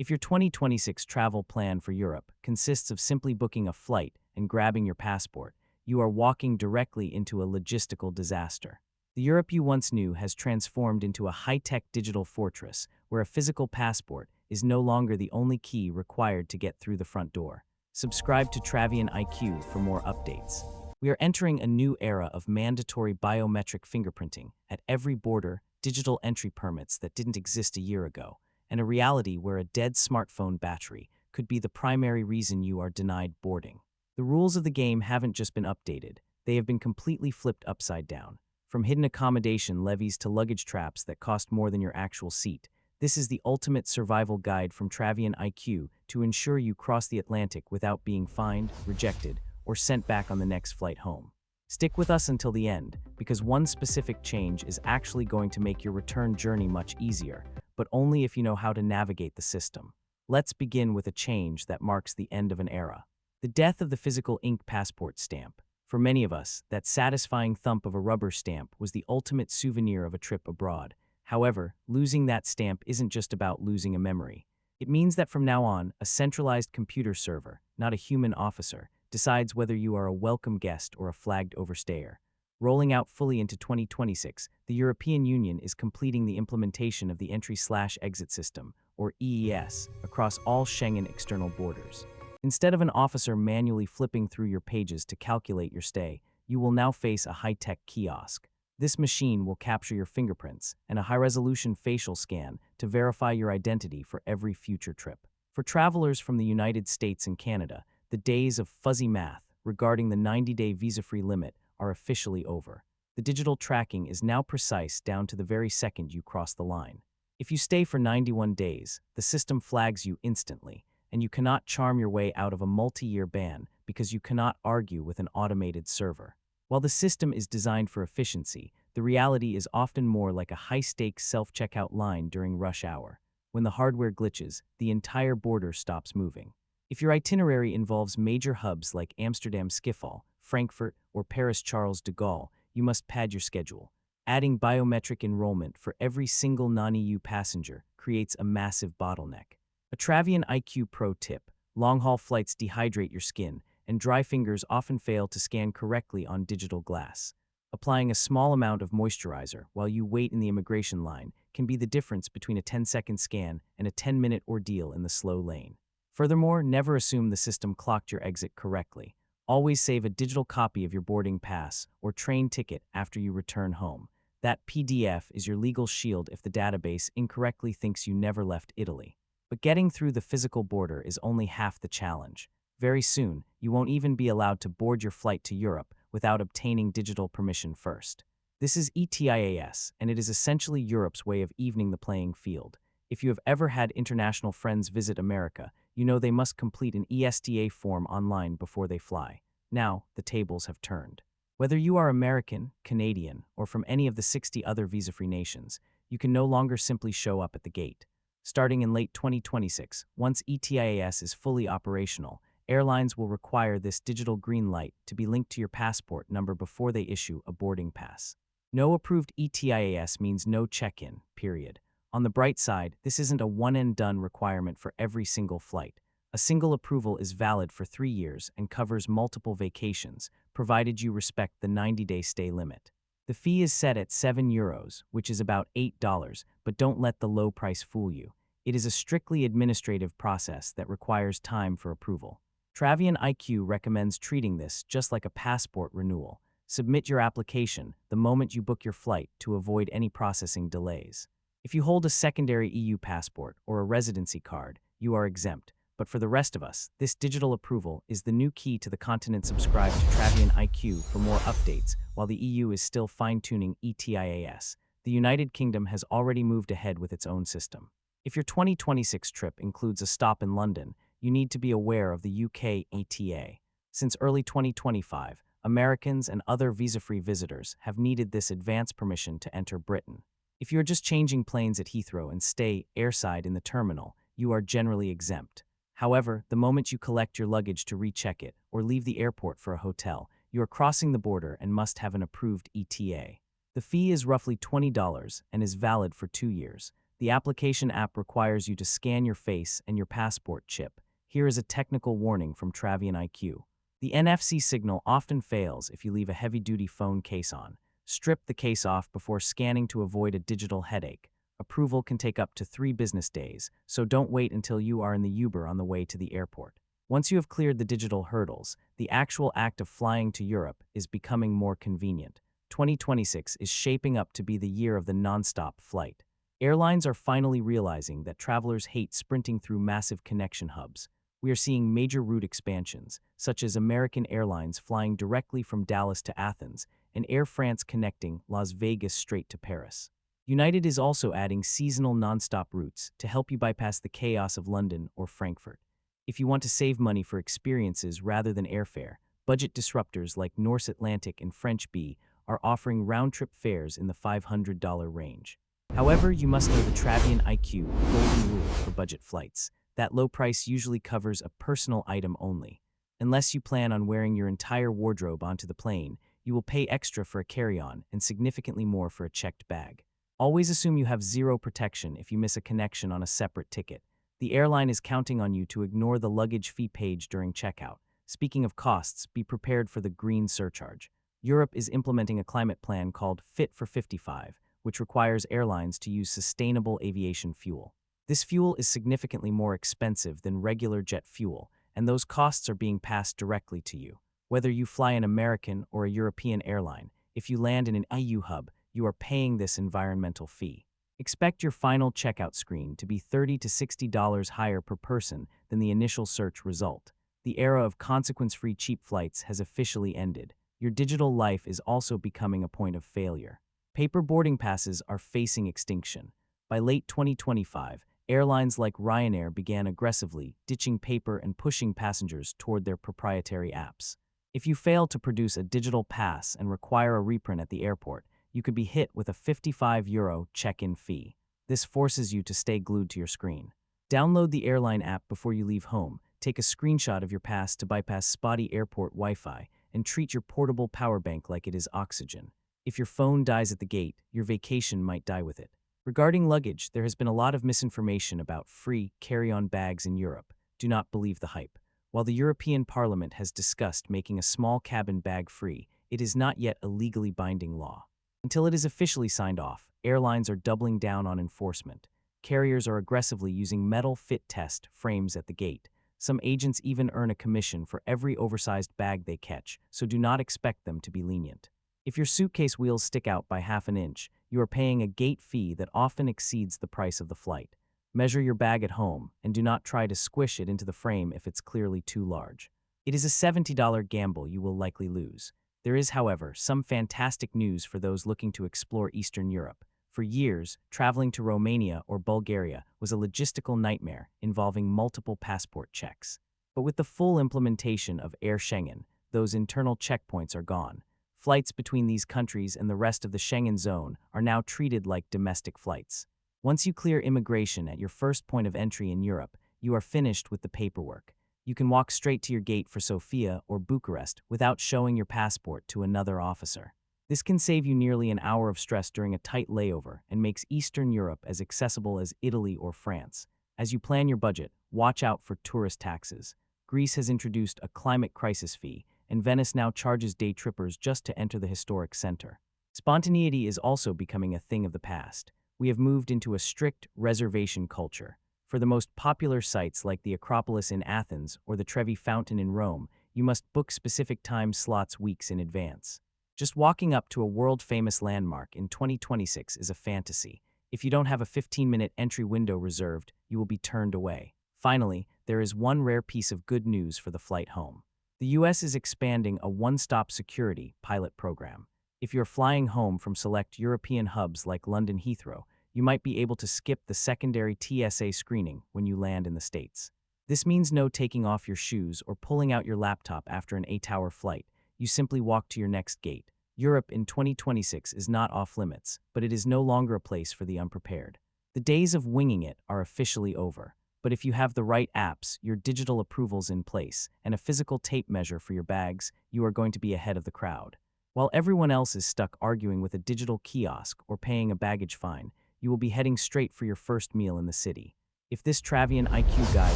If your 2026 travel plan for Europe consists of simply booking a flight and grabbing your passport, you are walking directly into a logistical disaster. The Europe you once knew has transformed into a high-tech digital fortress where a physical passport is no longer the only key required to get through the front door. Subscribe to Travion IQ for more updates. We are entering a new era of mandatory biometric fingerprinting at every border, digital entry permits that didn't exist a year ago, and a reality where a dead smartphone battery could be the primary reason you are denied boarding. The rules of the game haven't just been updated, they have been completely flipped upside down. From hidden accommodation levies to luggage traps that cost more than your actual seat, this is the ultimate survival guide from Travion IQ to ensure you cross the Atlantic without being fined, rejected, or sent back on the next flight home. Stick with us until the end, because one specific change is actually going to make your return journey much easier, but only if you know how to navigate the system. Let's begin with a change that marks the end of an era. The death of the physical ink passport stamp. For many of us, that satisfying thump of a rubber stamp was the ultimate souvenir of a trip abroad. However, losing that stamp isn't just about losing a memory. It means that from now on, a centralized computer server, not a human officer, decides whether you are a welcome guest or a flagged overstayer. Rolling out fully into 2026, the European Union is completing the implementation of the Entry/Exit System, or EES, across all Schengen external borders. Instead of an officer manually flipping through your pages to calculate your stay, you will now face a high-tech kiosk. This machine will capture your fingerprints and a high-resolution facial scan to verify your identity for every future trip. For travelers from the United States and Canada, the days of fuzzy math regarding the 90-day visa-free limit are officially over. The digital tracking is now precise down to the very second you cross the line. If you stay for 91 days, the system flags you instantly, and you cannot charm your way out of a multi-year ban because you cannot argue with an automated server. While the system is designed for efficiency, the reality is often more like a high-stakes self-checkout line during rush hour. When the hardware glitches, the entire border stops moving. If your itinerary involves major hubs like Amsterdam Schiphol, Frankfurt, or Paris Charles de Gaulle, you must pad your schedule. Adding biometric enrollment for every single non-EU passenger creates a massive bottleneck. A Travion IQ Pro tip: long-haul flights dehydrate your skin, and dry fingers often fail to scan correctly on digital glass. Applying a small amount of moisturizer while you wait in the immigration line can be the difference between a 10-second scan and a 10-minute ordeal in the slow lane. Furthermore, never assume the system clocked your exit correctly. Always save a digital copy of your boarding pass or train ticket after you return home. That PDF is your legal shield if the database incorrectly thinks you never left Italy. But getting through the physical border is only half the challenge. Very soon, you won't even be allowed to board your flight to Europe without obtaining digital permission first. This is ETIAS, and it is essentially Europe's way of evening the playing field. If you have ever had international friends visit America, you know they must complete an ESTA form online before they fly. Now, the tables have turned. Whether you are American, Canadian, or from any of the 60 other visa-free nations, you can no longer simply show up at the gate. Starting in late 2026, once ETIAS is fully operational, airlines will require this digital green light to be linked to your passport number before they issue a boarding pass. No approved ETIAS means no check-in, period. On the bright side, this isn't a one-and-done requirement for every single flight. A single approval is valid for 3 years and covers multiple vacations, provided you respect the 90-day stay limit. The fee is set at €7, which is about $8, but don't let the low price fool you. It is a strictly administrative process that requires time for approval. Travion IQ recommends treating this just like a passport renewal. Submit your application the moment you book your flight to avoid any processing delays. If you hold a secondary EU passport or a residency card, you are exempt. But for the rest of us, this digital approval is the new key to the continent. Subscribe to Travion IQ for more updates while the EU is still fine-tuning ETIAS. The United Kingdom has already moved ahead with its own system. If your 2026 trip includes a stop in London, you need to be aware of the UK ETA. Since early 2025, Americans and other visa-free visitors have needed this advance permission to enter Britain. If you're just changing planes at Heathrow and stay airside in the terminal, you are generally exempt. However, the moment you collect your luggage to recheck it or leave the airport for a hotel, you are crossing the border and must have an approved ETA. The fee is roughly $20 and is valid for 2 years. The application app requires you to scan your face and your passport chip. Here is a technical warning from Travion IQ. The NFC signal often fails if you leave a heavy-duty phone case on. Strip the case off before scanning to avoid a digital headache. Approval can take up to 3 business days, so don't wait until you are in the Uber on the way to the airport. Once you have cleared the digital hurdles, the actual act of flying to Europe is becoming more convenient. 2026 is shaping up to be the year of the non-stop flight. Airlines are finally realizing that travelers hate sprinting through massive connection hubs. We are seeing major route expansions, such as American Airlines flying directly from Dallas to Athens and Air France connecting Las Vegas straight to Paris. United is also adding seasonal nonstop routes to help you bypass the chaos of London or Frankfurt. If you want to save money for experiences rather than airfare, budget disruptors like Norse Atlantic and French Bee are offering round-trip fares in the $500 range. However, you must know the Travion IQ golden rule for budget flights. That low price usually covers a personal item only. Unless you plan on wearing your entire wardrobe onto the plane, you will pay extra for a carry-on and significantly more for a checked bag. Always assume you have zero protection if you miss a connection on a separate ticket. The airline is counting on you to ignore the luggage fee page during checkout. Speaking of costs, be prepared for the green surcharge. Europe is implementing a climate plan called Fit for 55, which requires airlines to use sustainable aviation fuel. This fuel is significantly more expensive than regular jet fuel, and those costs are being passed directly to you. Whether you fly an American or a European airline, if you land in an EU hub, you are paying this environmental fee. Expect your final checkout screen to be $30 to $60 higher per person than the initial search result. The era of consequence-free cheap flights has officially ended. Your digital life is also becoming a point of failure. Paper boarding passes are facing extinction. By late 2025, airlines like Ryanair began aggressively ditching paper and pushing passengers toward their proprietary apps. If you fail to produce a digital pass and require a reprint at the airport, you could be hit with a €55 check-in fee. This forces you to stay glued to your screen. Download the airline app before you leave home, take a screenshot of your pass to bypass spotty airport Wi-Fi, and treat your portable power bank like it is oxygen. If your phone dies at the gate, your vacation might die with it. Regarding luggage, there has been a lot of misinformation about free carry-on bags in Europe. Do not believe the hype. While the European Parliament has discussed making a small cabin bag free, it is not yet a legally binding law. Until it is officially signed off, airlines are doubling down on enforcement. Carriers are aggressively using metal fit test frames at the gate. Some agents even earn a commission for every oversized bag they catch, so do not expect them to be lenient. If your suitcase wheels stick out by half an inch, you are paying a gate fee that often exceeds the price of the flight. Measure your bag at home, and do not try to squish it into the frame if it's clearly too large. It is a $70 gamble you will likely lose. There is, however, some fantastic news for those looking to explore Eastern Europe. For years, traveling to Romania or Bulgaria was a logistical nightmare involving multiple passport checks. But with the full implementation of Air Schengen, those internal checkpoints are gone. Flights between these countries and the rest of the Schengen Zone are now treated like domestic flights. Once you clear immigration at your first point of entry in Europe, you are finished with the paperwork. You can walk straight to your gate for Sofia or Bucharest without showing your passport to another officer. This can save you nearly an hour of stress during a tight layover and makes Eastern Europe as accessible as Italy or France. As you plan your budget, watch out for tourist taxes. Greece has introduced a climate crisis fee, and Venice now charges day trippers just to enter the historic center. Spontaneity is also becoming a thing of the past. We have moved into a strict reservation culture. For the most popular sites like the Acropolis in Athens or the Trevi Fountain in Rome, you must book specific time slots weeks in advance. Just walking up to a world-famous landmark in 2026 is a fantasy. If you don't have a 15-minute entry window reserved, you will be turned away. Finally, there is one rare piece of good news for the flight home. The US is expanding a one-stop security pilot program. If you're flying home from select European hubs like London Heathrow, you might be able to skip the secondary TSA screening when you land in the States. This means no taking off your shoes or pulling out your laptop after an 8-hour flight. You simply walk to your next gate. Europe in 2026 is not off-limits, but it is no longer a place for the unprepared. The days of winging it are officially over. But if you have the right apps, your digital approvals in place, and a physical tape measure for your bags, you are going to be ahead of the crowd. While everyone else is stuck arguing with a digital kiosk or paying a baggage fine, you will be heading straight for your first meal in the city. If this Travion IQ guide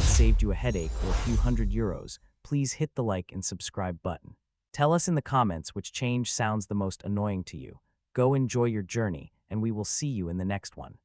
saved you a headache or a few €100, please hit the like and subscribe button. Tell us in the comments which change sounds the most annoying to you. Go enjoy your journey, and we will see you in the next one.